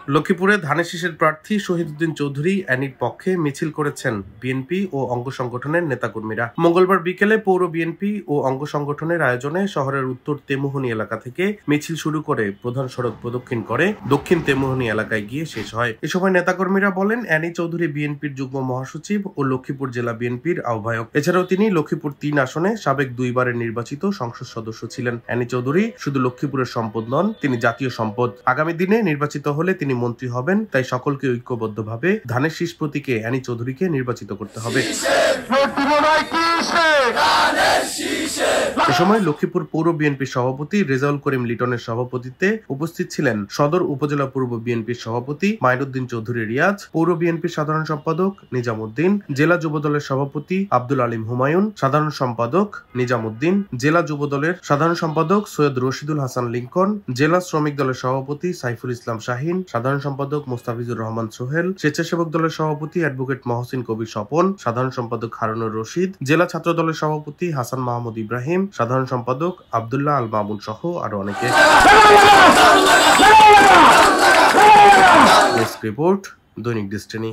লক্ষ্মীপুরে ধানের শীষের প্রার্থী শহীদউদ্দিন চৌধুরী অ্যানির পক্ষে মিছিল করেছেন বিএনপি ও অঙ্গ সংগঠনের নেতাকর্মীরা। মঙ্গলবার বিকেলে পৌর বিএনপি ও অঙ্গ সংগঠনের আয়োজনে শহরের উত্তর তেমুহনী এলাকা থেকে মিছিল শুরু করে প্রধান সড়ক প্রদক্ষিণ করে দক্ষিণ তেমুহনী এলাকায় গিয়ে শেষ হয়। এ সময় নেতাকর্মীরা বলেন, অ্যানি চৌধুরী বিএনপির যুগ্ম মহাসচিব ও লক্ষ্মীপুর জেলা বিএনপির আহ্বায়ক। এছাড়াও তিনি লক্ষ্মীপুর ৩ আসনে সাবেক 2 বারের নির্বাচিত সংসদ সদস্য ছিলেন। অ্যানি চৌধুরী শুধু লক্ষ্মীপুরের সম্পদ নন, তিনি জাতীয় সম্পদ। আগামী দিনে নির্বাচিত হলে তিনি মন্ত্রী হবেন, তাই সকলকে ঐক্যবদ্ধভাবে ধানের শীষ প্রতীকে অ্যানি চৌধুরীকে নির্বাচিত করতে হবে। এ সময় লক্ষ্মীপুর পৌর বিএনপির সভাপতি রেজাউল করিম লিটনের সভাপতিত্বে উপস্থিত ছিলেন সদর উপজেলা পূর্ব বিএনপির সভাপতি মাইনুদ্দিন চৌধুরী রিয়াজ, পৌর বিএনপির সাধারণ সম্পাদক নিজামউদ্দিন, জেলা যুবদলের সভাপতি আব্দুল আলিম হুমায়ুন, সাধারণ সম্পাদক নিজামউদ্দিন, জেলা যুবদলের সাধারণ সম্পাদক সৈয়দ রশিদুল হাসান লিঙ্কন, জেলা শ্রমিক দলের সভাপতি সাইফুল ইসলাম শাহিন, সাধারণ সম্পাদক মোস্তাফিজুর রহমান সোহেল, স্বেচ্ছাসেবক দলের সভাপতি অ্যাডভোকেট মহসিন কবির স্বপন, সাধারণ সম্পাদক হারুনুর রশিদ, জেলা ছাত্র দলের সভাপতি হাসান মাহমুদ ইব্রাহিম, সাধারণ সম্পাদক আব্দুল্লাহ আল মামুন সহ আরো অনেকে। ডেস্ক রিপোর্ট, দৈনিক ডেস্টিনি।